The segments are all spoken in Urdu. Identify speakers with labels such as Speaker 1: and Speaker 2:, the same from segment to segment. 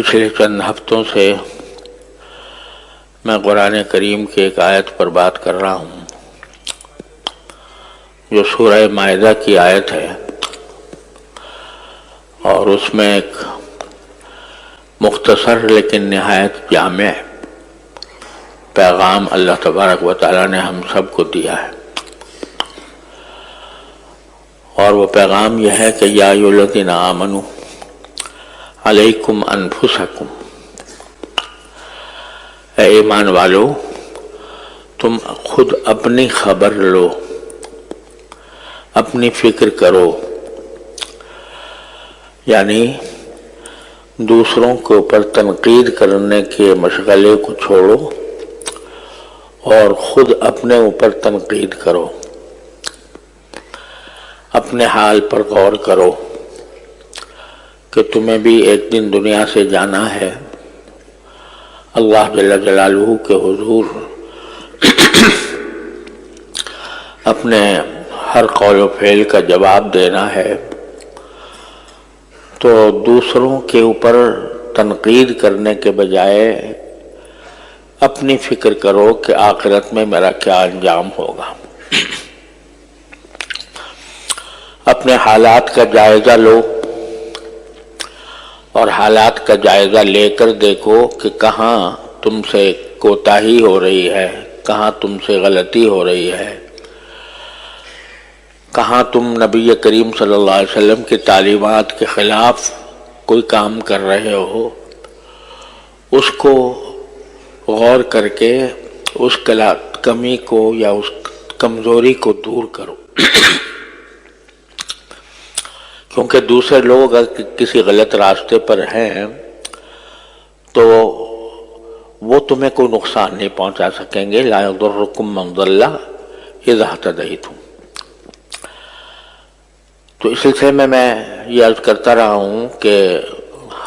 Speaker 1: پچھلے چند ہفتوں سے میں قرآن کریم کی ایک آیت پر بات کر رہا ہوں جو سورہ مائدہ کی آیت ہے، اور اس میں ایک مختصر لیکن نہایت جامع پیغام اللہ تبارک و تعالیٰ نے ہم سب کو دیا ہے، اور وہ پیغام یہ ہے کہ یا ایھا الذین آمنوا علیکم انفسکم، اے ایمان والو تم خود اپنی خبر لو، اپنی فکر کرو، یعنی دوسروں کے اوپر تنقید کرنے کے مشغلے کو چھوڑو اور خود اپنے اوپر تنقید کرو، اپنے حال پر غور کرو کہ تمہیں بھی ایک دن دنیا سے جانا ہے، اللہ جل جلالہ کے حضور اپنے ہر قول و فعل کا جواب دینا ہے، تو دوسروں کے اوپر تنقید کرنے کے بجائے اپنی فکر کرو کہ آخرت میں میرا کیا انجام ہوگا۔ اپنے حالات کا جائزہ لو اور حالات کا جائزہ لے کر دیکھو کہ کہاں تم سے کوتاہی ہو رہی ہے، کہاں تم سے غلطی ہو رہی ہے، کہاں تم نبی کریم صلی اللہ علیہ وسلم کی تعلیمات کے خلاف کوئی کام کر رہے ہو، اس کو غور کر کے اس کمی کو یا اس کمزوری کو دور کرو، کیونکہ دوسرے لوگ اگر کسی غلط راستے پر ہیں تو وہ تمہیں کوئی نقصان نہیں پہنچا سکیں گے، لا یضرکم من ضل اذا اہتدیتم۔ تو اس سلسلے میں یہ عرض کرتا رہا ہوں کہ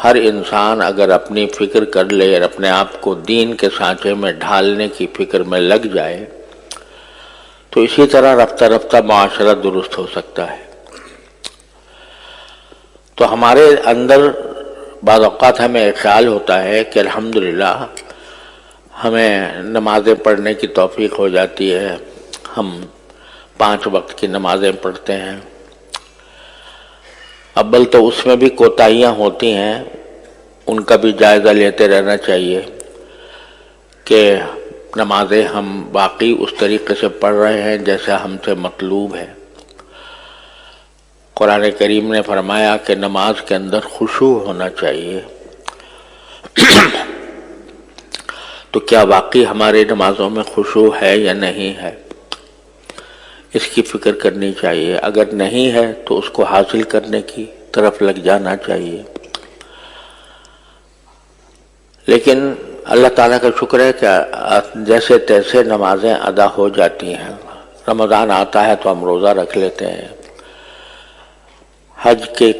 Speaker 1: ہر انسان اگر اپنی فکر کر لے اور اپنے آپ کو دین کے سانچے میں ڈھالنے کی فکر میں لگ جائے تو اسی طرح رفتہ رفتہ معاشرہ درست ہو سکتا ہے۔ تو ہمارے اندر بعض اوقات ہمیں ایک خیال ہوتا ہے کہ الحمدللہ ہمیں نمازیں پڑھنے کی توفیق ہو جاتی ہے، ہم 5 وقت کی نمازیں پڑھتے ہیں، اول تو اس میں بھی کوتاہیاں ہوتی ہیں، ان کا بھی جائزہ لیتے رہنا چاہیے کہ نمازیں ہم واقعی اس طریقے سے پڑھ رہے ہیں جیسا ہم سے مطلوب ہے۔ قرآن کریم نے فرمایا کہ نماز کے اندر خشوع ہونا چاہیے، تو کیا واقعی ہماری نمازوں میں خشوع ہے یا نہیں ہے، اس کی فکر کرنی چاہیے۔ اگر نہیں ہے تو اس کو حاصل کرنے کی طرف لگ جانا چاہیے۔ لیکن اللہ تعالیٰ کا شکر ہے کہ جیسے تیسے نمازیں ادا ہو جاتی ہیں۔ رمضان آتا ہے تو ہم روزہ رکھ لیتے ہیں، حج کی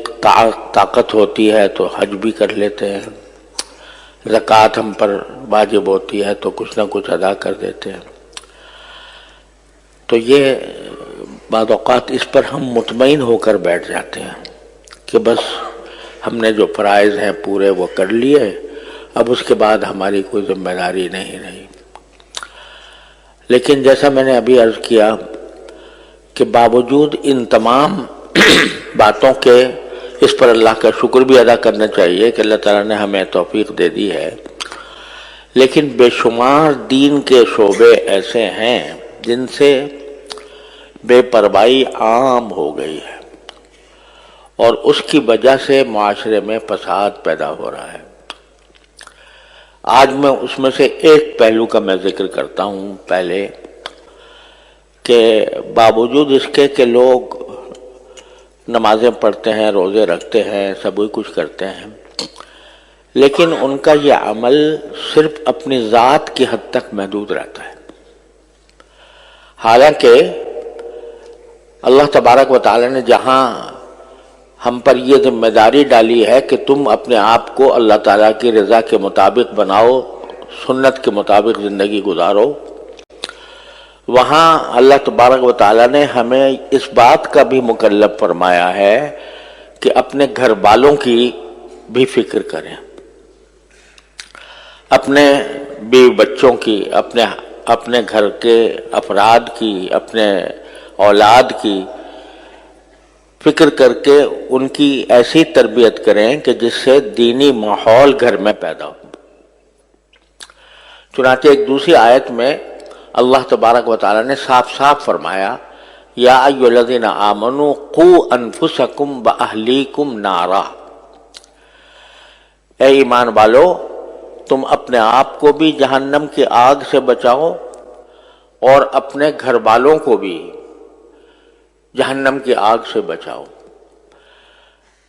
Speaker 1: طاقت ہوتی ہے تو حج بھی کر لیتے ہیں، زکوٰۃ ہم پر واجب ہوتی ہے تو کچھ نہ کچھ ادا کر دیتے ہیں۔ تو یہ بعض اوقات اس پر ہم مطمئن ہو کر بیٹھ جاتے ہیں کہ بس ہم نے جو فرائض ہیں پورے وہ کر لیے، اب اس کے بعد ہماری کوئی ذمہ داری نہیں رہی۔ لیکن جیسا میں نے ابھی عرض کیا کہ باوجود ان تمام باتوں کے اس پر اللہ کا شکر بھی ادا کرنا چاہیے کہ اللہ تعالیٰ نے ہمیں توفیق دے دی ہے، لیکن بے شمار دین کے شعبے ایسے ہیں جن سے بے پرواہی عام ہو گئی ہے، اور اس کی وجہ سے معاشرے میں فساد پیدا ہو رہا ہے۔ آج میں اس میں سے ایک پہلو کا میں ذکر کرتا ہوں پہلے، کہ باوجود اس کے کہ لوگ نمازیں پڑھتے ہیں، روزے رکھتے ہیں، سب کچھ کرتے ہیں، لیکن ان کا یہ عمل صرف اپنی ذات کی حد تک محدود رہتا ہے۔ حالانکہ اللہ تبارک و تعالی نے جہاں ہم پر یہ ذمہ داری ڈالی ہے کہ تم اپنے آپ کو اللہ تعالیٰ کی رضا کے مطابق بناؤ، سنت کے مطابق زندگی گزارو، وہاں اللہ تبارک و تعالیٰ نے ہمیں اس بات کا بھی مکلف فرمایا ہے کہ اپنے گھر والوں کی بھی فکر کریں۔ اپنے بیوی بچوں کی، اپنے گھر کے افراد کی، اپنے اولاد کی فکر کر کے ان کی ایسی تربیت کریں کہ جس سے دینی ماحول گھر میں پیدا ہو۔ چنانچہ ایک دوسری آیت میں اللہ تبارک و تعالیٰ نے صاف صاف فرمایا، یا ایھا الذین آمنوا قوا انفسکم واہلیکم نارا، اے ایمان والو تم اپنے آپ کو بھی جہنم کی آگ سے بچاؤ اور اپنے گھر والوں کو بھی جہنم کی آگ سے بچاؤ۔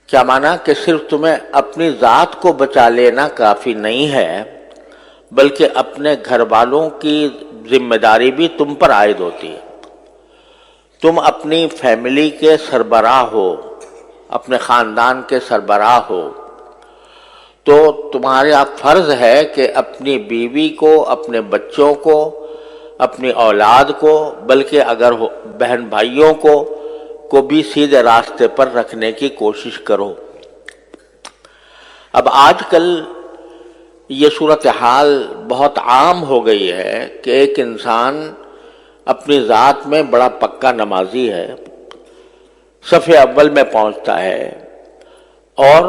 Speaker 1: کیا معنی کہ صرف تمہیں اپنی ذات کو بچا لینا کافی نہیں ہے، بلکہ اپنے گھر والوں کی ذمہ داری بھی تم پر عائد ہوتی ہے۔ تم اپنی فیملی کے سربراہ ہو، اپنے خاندان کے سربراہ ہو، تو تمہارا فرض ہے کہ اپنی بیوی کو، اپنے بچوں کو، اپنی اولاد کو، بلکہ اگر بہن بھائیوں کو بھی سیدھے راستے پر رکھنے کی کوشش کرو۔ اب آج کل یہ صورتحال بہت عام ہو گئی ہے کہ ایک انسان اپنی ذات میں بڑا پکا نمازی ہے، صف اول میں پہنچتا ہے اور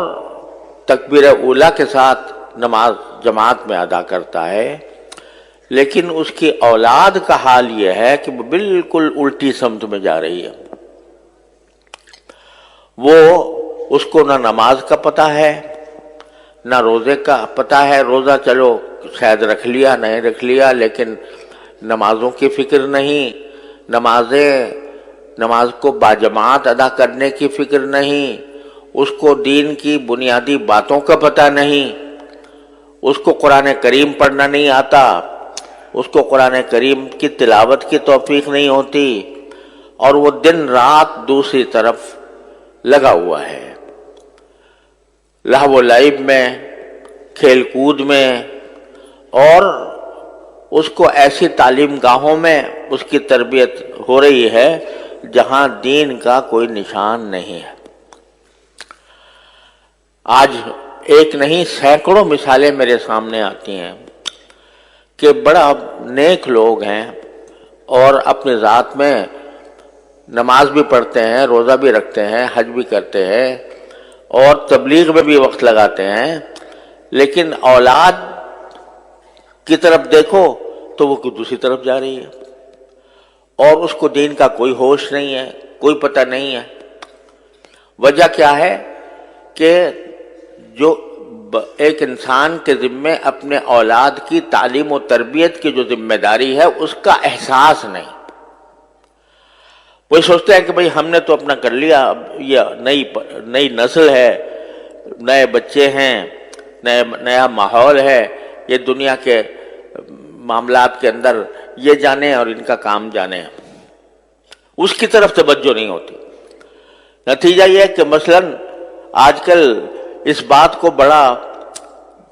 Speaker 1: تکبیر اولیٰ کے ساتھ نماز جماعت میں ادا کرتا ہے، لیکن اس کی اولاد کا حال یہ ہے کہ وہ بالکل الٹی سمت میں جا رہی ہے۔ وہ اس کو نہ نماز کا پتہ ہے، نہ روزے کا پتہ ہے، روزہ چلو شاید رکھ لیا نہیں رکھ لیا، لیکن نمازوں کی فکر نہیں، نماز کو باجماعت ادا کرنے کی فکر نہیں، اس کو دین کی بنیادی باتوں کا پتہ نہیں، اس کو قرآن کریم پڑھنا نہیں آتا، اس کو قرآن کریم کی تلاوت کی توفیق نہیں ہوتی، اور وہ دن رات دوسری طرف لگا ہوا ہے، لہو و لعب میں، کھیل کود میں، اور اس کو ایسی تعلیم گاہوں میں اس کی تربیت ہو رہی ہے جہاں دین کا کوئی نشان نہیں ہے۔ آج ایک نہیں سینکڑوں مثالیں میرے سامنے آتی ہیں کہ بڑا نیک لوگ ہیں اور اپنی ذات میں نماز بھی پڑھتے ہیں، روزہ بھی رکھتے ہیں، حج بھی کرتے ہیں اور تبلیغ میں بھی وقت لگاتے ہیں، لیکن اولاد کی طرف دیکھو تو وہ دوسری طرف جا رہی ہے اور اس کو دین کا کوئی ہوش نہیں ہے، کوئی پتہ نہیں ہے۔ وجہ کیا ہے کہ جو ایک انسان کے ذمے اپنے اولاد کی تعلیم و تربیت کی جو ذمہ داری ہے اس کا احساس نہیں۔ وہ سوچتے ہیں کہ بھئی ہم نے تو اپنا کر لیا، اب یہ نئی نسل ہے، نئے بچے ہیں، نیا ماحول ہے، یہ دنیا کے معاملات کے اندر یہ جانے اور ان کا کام جانے، اس کی طرف توجہ نہیں ہوتی۔ نتیجہ یہ ہے کہ مثلاً آج کل اس بات کو بڑا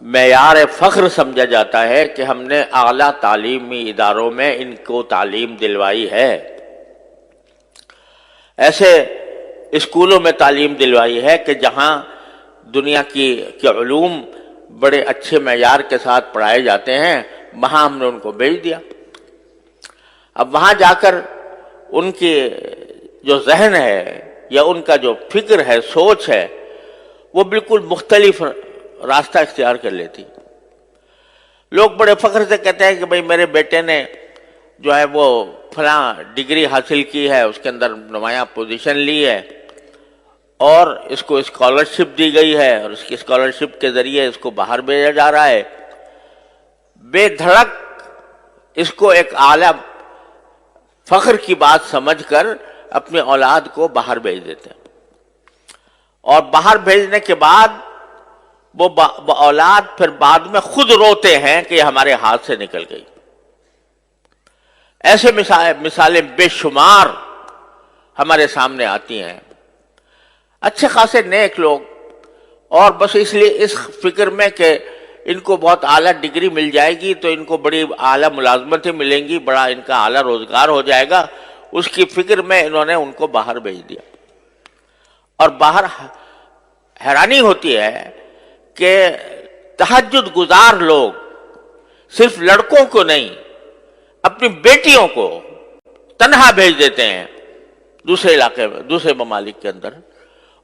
Speaker 1: معیار فخر سمجھا جاتا ہے کہ ہم نے اعلیٰ تعلیمی اداروں میں ان کو تعلیم دلوائی ہے، ایسے اسکولوں میں تعلیم دلوائی ہے کہ جہاں دنیا کے علوم بڑے اچھے معیار کے ساتھ پڑھائے جاتے ہیں، وہاں ہم نے ان کو بھیج دیا۔ اب وہاں جا کر ان کی جو ذہن ہے یا ان کا جو فکر ہے، سوچ ہے، وہ بالکل مختلف راستہ اختیار کر لیتی۔ لوگ بڑے فخر سے کہتے ہیں کہ بھئی میرے بیٹے نے جو ہے وہ فلاں ڈگری حاصل کی ہے، اس کے اندر نمایاں پوزیشن لی ہے اور اس کو اسکالرشپ دی گئی ہے اور اس کی اسکالرشپ کے ذریعے اس کو باہر بھیجا جا رہا ہے۔ بے دھڑک اس کو ایک اعلیٰ فخر کی بات سمجھ کر اپنی اولاد کو باہر بھیج دیتے ہیں، اور باہر بھیجنے کے بعد وہ اولاد پھر بعد میں خود روتے ہیں کہ یہ ہمارے ہاتھ سے نکل گئی۔ ایسے مثالیں بے شمار ہمارے سامنے آتی ہیں۔ اچھے خاصے نیک لوگ، اور بس اس لیے اس فکر میں کہ ان کو بہت اعلیٰ ڈگری مل جائے گی تو ان کو بڑی اعلیٰ ملازمتیں ملیں گی، بڑا ان کا اعلیٰ روزگار ہو جائے گا، اس کی فکر میں انہوں نے ان کو باہر بھیج دیا۔ اور باہر حیرانی ہوتی ہے کہ تہجد گزار لوگ صرف لڑکوں کو نہیں، اپنی بیٹیوں کو تنہا بھیج دیتے ہیں دوسرے علاقے میں، دوسرے ممالک کے اندر،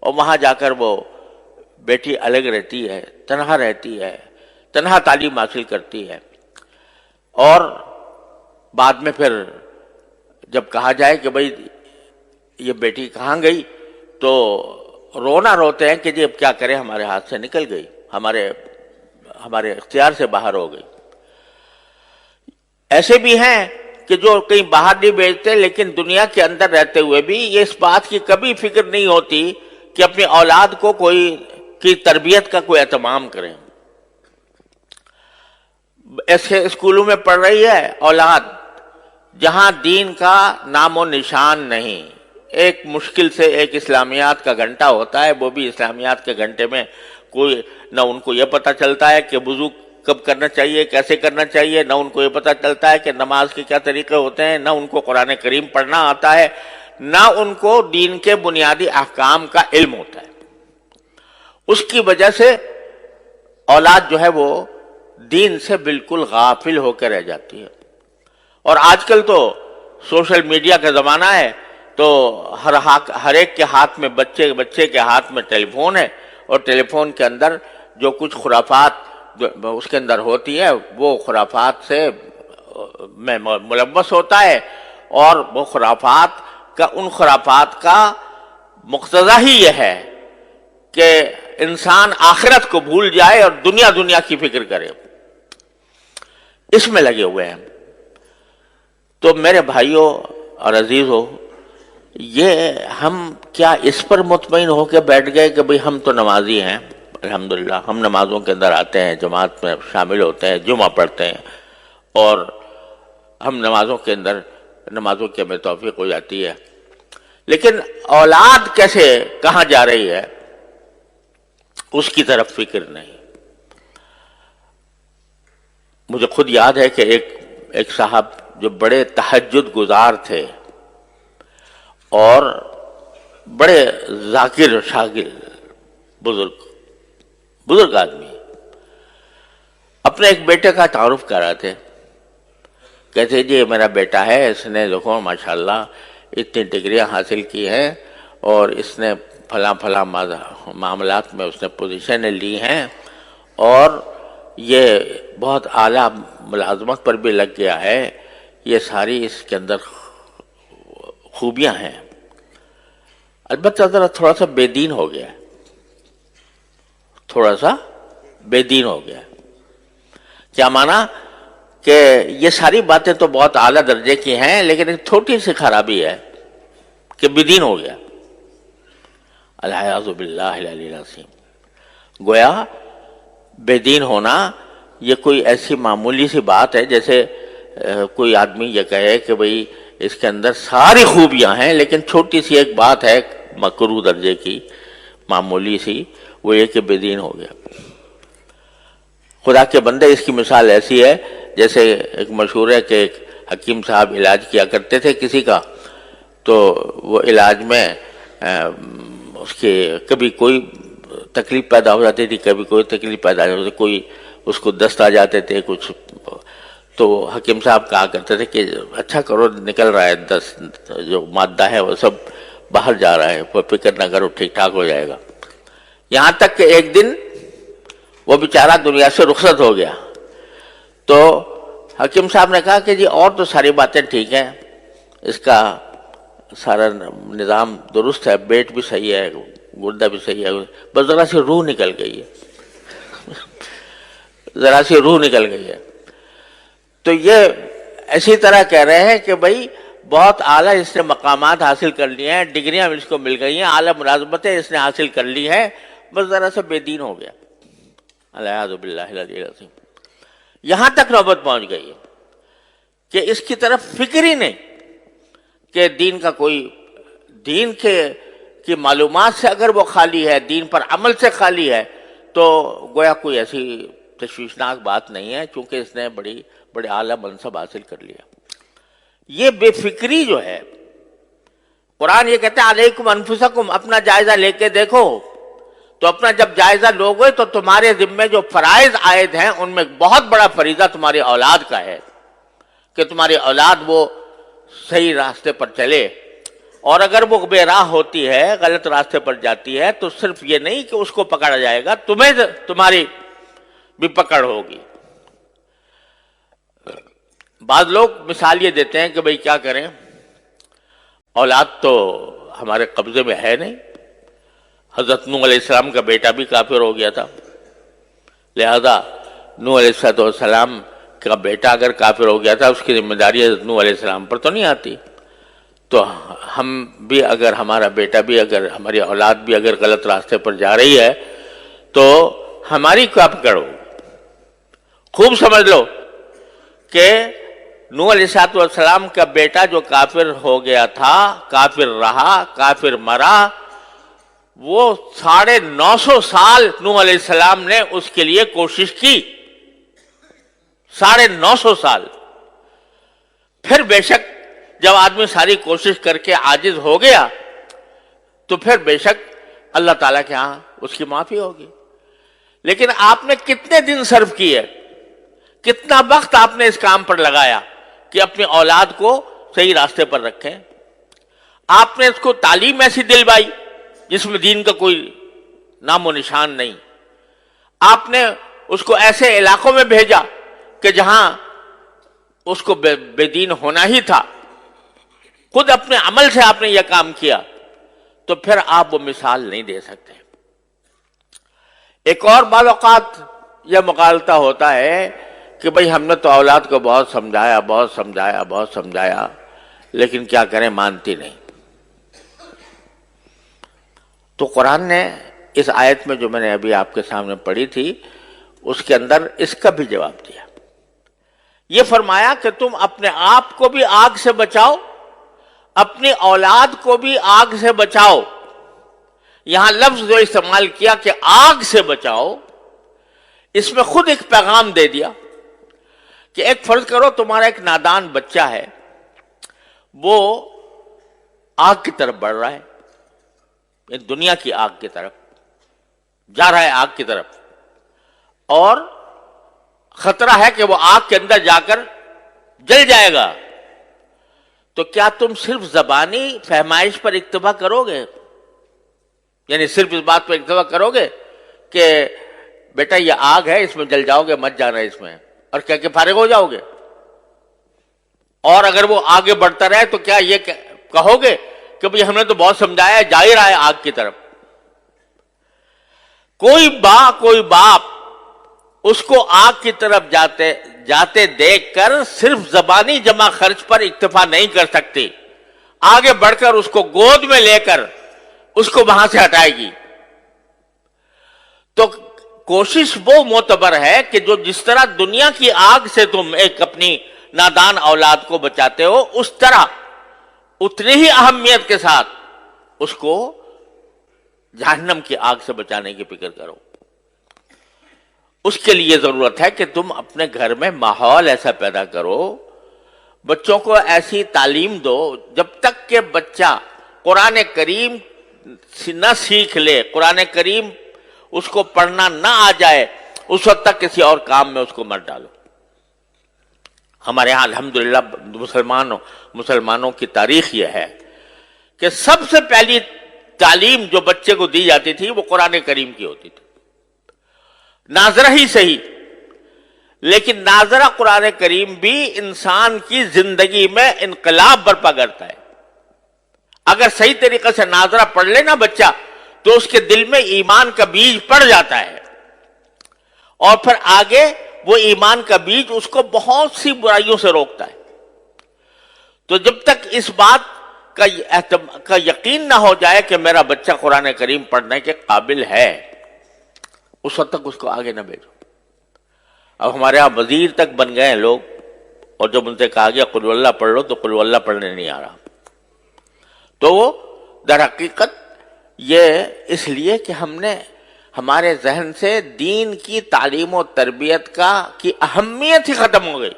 Speaker 1: اور وہاں جا کر وہ بیٹی الگ رہتی ہے، تنہا رہتی ہے، تنہا تعلیم حاصل کرتی ہے، اور بعد میں پھر جب کہا جائے کہ بھئی یہ بیٹی کہاں گئی تو رونا روتے ہیں کہ جی اب کیا کریں، ہمارے ہاتھ سے نکل گئی، ہمارے اختیار سے باہر ہو گئی۔ ایسے بھی ہیں کہ جو کہیں باہر نہیں بھیجتے لیکن دنیا کے اندر رہتے ہوئے بھی یہ اس بات کی کبھی فکر نہیں ہوتی کہ اپنی اولاد کو کی تربیت کا کوئی اہتمام کریں۔ ایسے اسکولوں میں پڑھ رہی ہے اولاد جہاں دین کا نام و نشان نہیں، ایک مشکل سے ایک اسلامیات کا گھنٹہ ہوتا ہے، وہ بھی اسلامیات کے گھنٹے میں کوئی نہ ان کو یہ پتہ چلتا ہے کہ وضو کب کرنا چاہیے، کیسے کرنا چاہیے، نہ ان کو یہ پتہ چلتا ہے کہ نماز کے کیا طریقے ہوتے ہیں، نہ ان کو قرآن کریم پڑھنا آتا ہے، نہ ان کو دین کے بنیادی احکام کا علم ہوتا ہے۔ اس کی وجہ سے اولاد جو ہے وہ دین سے بالکل غافل ہو کے رہ جاتی ہے۔ اور آج کل تو سوشل میڈیا کا زمانہ ہے، تو ہر ایک کے ہاتھ میں بچے کے ہاتھ میں ٹیلی فون ہے، اور ٹیلی فون کے اندر جو کچھ خرافات اس کے اندر ہوتی ہے وہ خرافات سے میں ملوث ہوتا ہے، اور وہ ان خرافات کا مقتضا ہی یہ ہے کہ انسان آخرت کو بھول جائے اور دنیا کی فکر کرے، اس میں لگے ہوئے ہیں۔ تو میرے بھائیوں اور عزیزوں، یہ ہم کیا اس پر مطمئن ہو کے بیٹھ گئے کہ بھئی ہم تو نمازی ہیں، الحمدللہ ہم نمازوں کے اندر آتے ہیں، جماعت میں شامل ہوتے ہیں، جمعہ پڑھتے ہیں، اور ہم نمازوں کے ہمیں توفیق ہو جاتی ہے، لیکن اولاد کیسے کہاں جا رہی ہے اس کی طرف فکر نہیں۔ مجھے خود یاد ہے کہ ایک صاحب جو بڑے تہجد گزار تھے اور بڑے ذاکر شاگر بزرگ آدمی، اپنے ایک بیٹے کا تعارف کر رہے تھے، کہتے جی میرا بیٹا ہے، اس نے دیکھو ماشاءاللہ اتنی ڈگریاں حاصل کی ہیں، اور اس نے فلاں معاملات میں اس نے پوزیشنیں لی ہیں، اور یہ بہت اعلیٰ ملازمت پر بھی لگ گیا ہے، یہ ساری اس کے اندر خوبیاں ہیں، البتہ ذرا تھوڑا سا بے دین ہو گیا، کیا مانا کہ یہ ساری باتیں تو بہت اعلیٰ درجے کی ہیں، لیکن ایک چھوٹی سی خرابی ہے کہ بے دین ہو گیا، العیاذ باللہ العلی العظیم۔ گویا بے دین ہونا یہ کوئی ایسی معمولی سی بات ہے جیسے کوئی آدمی یہ کہے کہ بھئی اس کے اندر ساری خوبیاں ہیں لیکن چھوٹی سی ایک بات ہے مکروہ درجے کی، معمولی سی، وہ یہ کہ بے دین ہو گیا۔ خدا کے بندے، اس کی مثال ایسی ہے جیسے ایک مشہور ہے کہ ایک حکیم صاحب علاج کیا کرتے تھے کسی کا، تو وہ علاج میں اس کے کبھی کوئی تکلیف پیدا ہو جاتی تھی، کبھی کوئی تکلیف پیدا ہو جاتی تھی، کوئی اس کو دست آ جاتے تھے کچھ، تو حکیم صاحب کہا کرتے تھے کہ اچھا کرو، نکل رہا ہے دست، جو مادہ ہے وہ سب باہر جا رہا ہے، فکر نہ کرو، ٹھیک ٹھاک ہو جائے گا۔ یہاں تک کہ ایک دن وہ بیچارہ دنیا سے رخصت ہو گیا، تو حکیم صاحب نے کہا کہ جی اور تو ساری باتیں ٹھیک ہیں، اس کا سارا نظام درست ہے، پیٹ بھی صحیح ہے، گردہ بھی صحیح ہے، بس ذرا سی روح نکل گئی ہے، تو یہ اسی طرح کہہ رہے ہیں کہ بھائی بہت اعلیٰ اس نے مقامات حاصل کر لیے ہیں، ڈگریاں اس کو مل گئی ہیں، اعلیٰ ملازمتیں اس نے حاصل کر لی ہیں، بس ذرا سا بے دین ہو گیا، العیاذ باللہ العلی العظیم۔ یہاں تک نوبت پہنچ گئی ہے کہ اس کی طرف فکر ہی نہیں کہ دین کی معلومات سے اگر وہ خالی ہے، دین پر عمل سے خالی ہے، تو گویا کوئی ایسی تشویشناک بات نہیں ہے، چونکہ اس نے بڑے اعلیٰ منصب حاصل کر لیا۔ یہ بے فکری جو ہے، قرآن یہ کہتا ہے علیکم انفسکم، اپنا جائزہ لے کے دیکھو، تو اپنا جب جائزہ لوگے تو تمہارے ذمے جو فرائض عائد ہیں ان میں بہت بڑا فریضہ تمہاری اولاد کا ہے کہ تمہاری اولاد وہ صحیح راستے پر چلے، اور اگر وہ بے راہ ہوتی ہے، غلط راستے پر جاتی ہے، تو صرف یہ نہیں کہ اس کو پکڑا جائے گا، تمہاری بھی پکڑ ہوگی۔ بعض لوگ مثال یہ دیتے ہیں کہ بھئی کیا کریں، اولاد تو ہمارے قبضے میں ہے نہیں، حضرت نوح علیہ السلام کا بیٹا بھی کافر ہو گیا تھا، لہذا نوح علیہ السلام کا بیٹا اگر کافر ہو گیا تھا اس کی ذمہ داری حضرت نوح علیہ السلام پر تو نہیں آتی، تو ہم بھی اگر، ہمارا بیٹا بھی اگر، ہماری اولاد بھی اگر غلط راستے پر جا رہی ہے تو ہماری کیا پکڑ ہو؟ خوب سمجھ لو کہ نوح علیہ السلام کا بیٹا جو کافر ہو گیا تھا، کافر رہا، کافر مرا، وہ 950 سال نوح علیہ السلام نے اس کے لیے کوشش کی، 950 سال۔ پھر بے شک جب آدمی ساری کوشش کر کے عاجز ہو گیا تو پھر بے شک اللہ تعالیٰ کے ہاں اس کی معافی ہوگی۔ لیکن آپ نے کتنے دن صرف کیے، کتنا وقت آپ نے اس کام پر لگایا کہ اپنی اولاد کو صحیح راستے پر رکھیں؟ آپ نے اس کو تعلیم ایسی دلوائی جس میں دین کا کوئی نام و نشان نہیں، آپ نے اس کو ایسے علاقوں میں بھیجا کہ جہاں اس کو بے دین ہونا ہی تھا، خود اپنے عمل سے آپ نے یہ کام کیا، تو پھر آپ وہ مثال نہیں دے سکتے۔ ایک اور بعض اوقات یہ مغالطہ ہوتا ہے کہ بھئی ہم نے تو اولاد کو بہت سمجھایا لیکن کیا کریں، مانتی نہیں۔ تو قرآن نے اس آیت میں جو میں نے ابھی آپ کے سامنے پڑھی تھی اس کے اندر اس کا بھی جواب دیا، یہ فرمایا کہ تم اپنے آپ کو بھی آگ سے بچاؤ، اپنی اولاد کو بھی آگ سے بچاؤ۔ یہاں لفظ جو استعمال کیا کہ آگ سے بچاؤ، اس میں خود ایک پیغام دے دیا کہ ایک فرض کرو تمہارا ایک نادان بچہ ہے، وہ آگ کی طرف بڑھ رہا ہے، دنیا کی آگ کی طرف جا رہا ہے، آگ کی طرف، اور خطرہ ہے کہ وہ آگ کے اندر جا کر جل جائے گا، تو کیا تم صرف زبانی فہمائش پر اکتفا کرو گے؟ یعنی صرف اس بات پر اکتفا کرو گے کہ بیٹا یہ آگ ہے، اس میں جل جاؤ گے، مت جانا اس میں، اور کہہ کے فارغ ہو جاؤ گے؟ اور اگر وہ آگے بڑھتا رہے تو کیا یہ کہو گے کہ بھئی ہم نے تو بہت سمجھایا، جا ہی رہا ہے آگ کی طرف؟ کوئی باپ اس کو آگ کی طرف جاتے دیکھ کر صرف زبانی جمع خرچ پر اکتفا نہیں کر سکتی، آگے بڑھ کر اس کو گود میں لے کر اس کو وہاں سے ہٹائے گی۔ تو کوشش وہ معتبر ہے کہ جو جس طرح دنیا کی آگ سے تم ایک اپنی نادان اولاد کو بچاتے ہو، اس طرح اتنی ہی اہمیت کے ساتھ اس کو جہنم کی آگ سے بچانے کی فکر کرو۔ اس کے لیے ضرورت ہے کہ تم اپنے گھر میں ماحول ایسا پیدا کرو، بچوں کو ایسی تعلیم دو، جب تک کہ بچہ قرآن کریم نہ سیکھ لے، قرآن کریم اس کو پڑھنا نہ آ جائے، اس وقت تک کسی اور کام میں اس کو مت ڈالو۔ ہمارے ہاں الحمدللہ مسلمانوں کی تاریخ یہ ہے کہ سب سے پہلی تعلیم جو بچے کو دی جاتی تھی وہ قرآن کریم کی ہوتی تھی، ناظرہ ہی صحیح، لیکن ناظرہ قرآن کریم بھی انسان کی زندگی میں انقلاب برپا کرتا ہے۔ اگر صحیح طریقے سے ناظرہ پڑھ لے نا بچہ تو اس کے دل میں ایمان کا بیج پڑ جاتا ہے، اور پھر آگے وہ ایمان کا بیج اس کو بہت سی برائیوں سے روکتا ہے۔ تو جب تک اس بات کا یقین نہ ہو جائے کہ میرا بچہ قرآن کریم پڑھنے کے قابل ہے، اس وقت تک اس کو آگے نہ بھیجو۔ اب ہمارے یہاں وزیر تک بن گئے ہیں لوگ، اور جب ان سے کہا گیا قل ہو اللہ پڑھ لو تو قل ہو اللہ پڑھنے نہیں آ رہا۔ تو وہ در حقیقت یہ اس لیے کہ ہم نے ہمارے ذہن سے دین کی تعلیم و تربیت کی اہمیت ہی ختم ہو گئی۔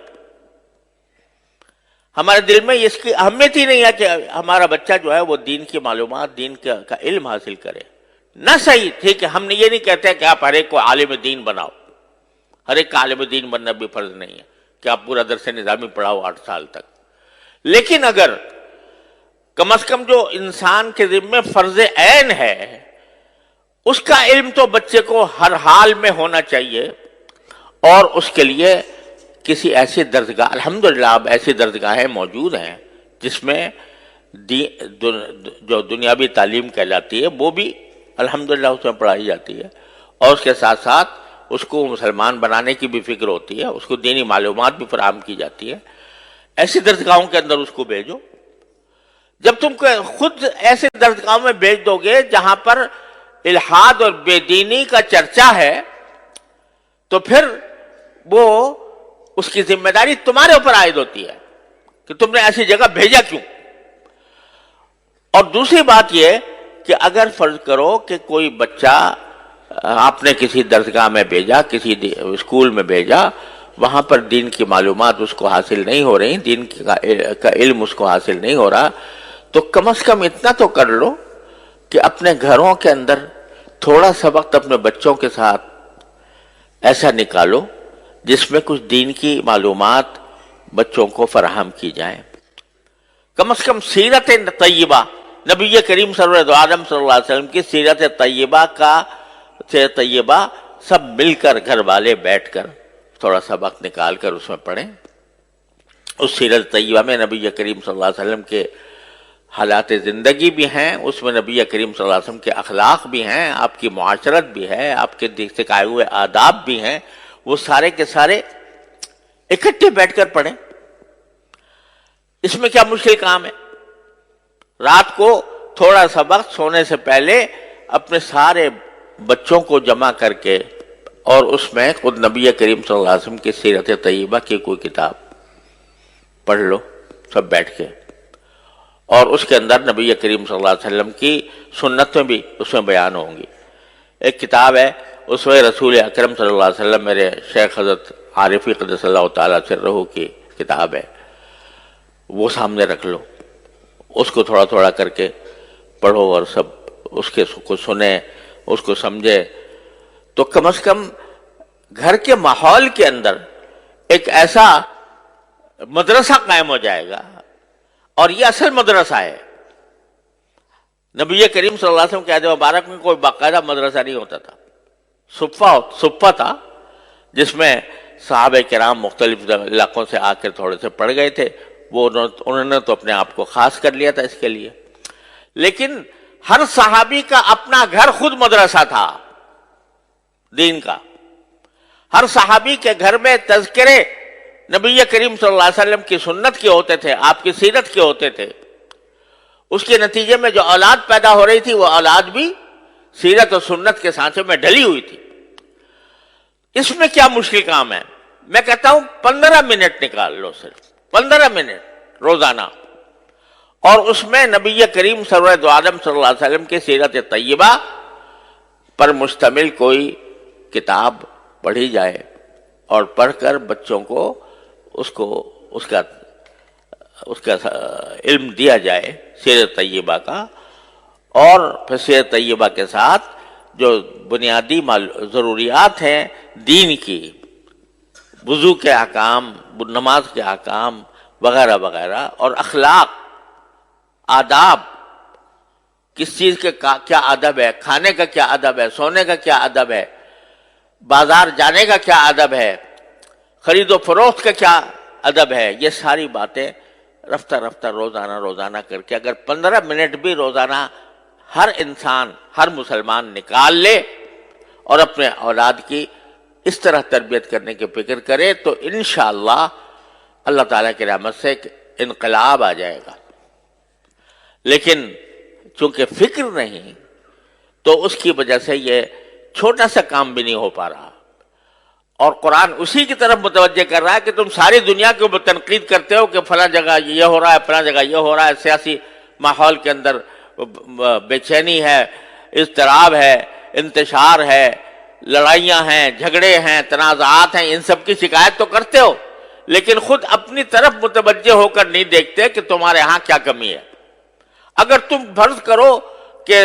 Speaker 1: ہمارے دل میں اس کی اہمیت ہی نہیں ہے کہ ہمارا بچہ جو ہے وہ دین کی معلومات، دین کا علم حاصل کرے۔ نہ صحیح. ٹھیک ہے, ہم نے یہ نہیں کہتے کہ آپ ہر ایک کو عالم دین بناؤ, ہر ایک کا عالم دین بننا بھی فرض نہیں ہے کہ آپ پورا درس نظامی پڑھاؤ 8 سال تک. لیکن اگر کم از کم جو انسان کے ذمہ فرض عین ہے اس کا علم تو بچے کو ہر حال میں ہونا چاہیے, اور اس کے لیے کسی ایسی درسگاہ, الحمدللہ اب ایسی درسگاہیں موجود ہیں جس میں جو دنیاوی تعلیم کہلاتی ہے وہ بھی الحمدللہ اس میں پڑھائی جاتی ہے, اور اس کے ساتھ ساتھ اس کو مسلمان بنانے کی بھی فکر ہوتی ہے, اس کو دینی معلومات بھی فراہم کی جاتی ہے. ایسی درسگاہوں کے اندر اس کو بھیجو. جب تم خود ایسے درسگاہوں میں بھیج دو گے جہاں پر الحاد اور بے دینی کا چرچا ہے تو پھر وہ اس کی ذمہ داری تمہارے اوپر عائد ہوتی ہے کہ تم نے ایسی جگہ بھیجا کیوں. اور دوسری بات یہ کہ اگر فرض کرو کہ کوئی بچہ آپ نے کسی درسگاہ میں بھیجا, کسی اسکول میں بھیجا, وہاں پر دین کی معلومات اس کو حاصل نہیں ہو رہی, دین کا علم اس کو حاصل نہیں ہو رہا, تو کم از کم اتنا تو کر لو کہ اپنے گھروں کے اندر تھوڑا سا وقت اپنے بچوں کے ساتھ ایسا نکالو جس میں کچھ دین کی معلومات بچوں کو فراہم کی جائیں. کم از کم سیرت طیبہ, نبی کریم سرور دو عالم صلی اللہ علیہ وسلم کی سیرت طیبہ سب مل کر گھر والے بیٹھ کر تھوڑا سا وقت نکال کر اس میں پڑھیں. اس سیرت طیبہ میں نبی کریم صلی اللہ علیہ وسلم کے حالات زندگی بھی ہیں, اس میں نبی کریم صلی اللہ علیہ وسلم کے اخلاق بھی ہیں, آپ کی معاشرت بھی ہے, آپ کے سکھائے ہوئے آداب بھی ہیں, وہ سارے کے سارے اکٹھے بیٹھ کر پڑھیں. اس میں کیا مشکل کام ہے؟ رات کو تھوڑا سا وقت سونے سے پہلے اپنے سارے بچوں کو جمع کر کے اور اس میں خود نبی کریم صلی اللہ علیہ وسلم کی سیرت طیبہ کی کوئی کتاب پڑھ لو سب بیٹھ کے, اور اس کے اندر نبی کریم صلی اللہ علیہ وسلم کی سنتیں بھی اس میں بیان ہوں گی. ایک کتاب ہے اسوہ رسول اکرم صلی اللہ علیہ وسلم, میرے شیخ حضرت عارفی قدس اللہ تعالیٰ سرہ کی کتاب ہے, وہ سامنے رکھ لو, اس کو تھوڑا تھوڑا کر کے پڑھو اور سب اس کے کو سنیں, اس کو سمجھے, تو کم از کم گھر کے ماحول کے اندر ایک ایسا مدرسہ قائم ہو جائے گا. اور یہ اصل مدرسہ ہے. نبی کریم صلی اللہ علیہ وسلم کے عہد مبارک میں کوئی باقاعدہ مدرسہ نہیں ہوتا تھا, صفہ تھا جس میں صحابہ کرام مختلف علاقوں سے آ کر تھوڑے سے پڑھ گئے تھے, وہ انہوں نے تو اپنے آپ کو خاص کر لیا تھا اس کے لیے. لیکن ہر صحابی کا اپنا گھر خود مدرسہ تھا دین کا. ہر صحابی کے گھر میں تذکرے نبی کریم صلی اللہ علیہ وسلم کی سنت کے ہوتے تھے, آپ کی سیرت کے ہوتے تھے. اس کے نتیجے میں جو اولاد پیدا ہو رہی تھی وہ اولاد بھی سیرت اور سنت کے سانچے میں ڈلی ہوئی تھی. اس میں کیا مشکل کام ہے؟ میں کہتا ہوں 15 منٹ نکال لو, صرف 15 منٹ روزانہ, اور اس میں نبی کریم سرور دو عالم صلی اللہ علیہ وسلم کی سیرت طیبہ پر مشتمل کوئی کتاب پڑھی جائے, اور پڑھ کر بچوں کو اس کا علم دیا جائے سیرت طیبہ کا. اور پھر سیرت طیبہ کے ساتھ جو بنیادی ضروریات ہیں دین کی, وضو کے احکام, نماز کے احکام وغیرہ وغیرہ, اور اخلاق, آداب, کس چیز کے کیا ادب ہے, کھانے کا کیا ادب ہے, سونے کا کیا ادب ہے, بازار جانے کا کیا ادب ہے, خرید و فروخت کا کیا ادب ہے, یہ ساری باتیں رفتہ رفتہ روزانہ کر کے اگر 15 منٹ بھی روزانہ ہر انسان, ہر مسلمان نکال لے اور اپنے اولاد کی اس طرح تربیت کرنے کی فکر کرے تو انشاءاللہ اللہ تعالیٰ کی رحمت سے ایک انقلاب آ جائے گا. لیکن چونکہ فکر نہیں تو اس کی وجہ سے یہ چھوٹا سا کام بھی نہیں ہو پا رہا. اور قرآن اسی کی طرف متوجہ کر رہا ہے کہ تم ساری دنیا کے اوپر تنقید کرتے ہو کہ فلاں جگہ یہ ہو رہا ہے, فلاں جگہ یہ ہو رہا ہے, سیاسی ماحول کے اندر بے چینی ہے, اضطراب ہے, انتشار ہے, لڑائیاں ہیں, جھگڑے ہیں, تنازعات ہیں, ان سب کی شکایت تو کرتے ہو, لیکن خود اپنی طرف متوجہ ہو کر نہیں دیکھتے کہ تمہارے ہاں کیا کمی ہے. اگر تم فرض کرو کہ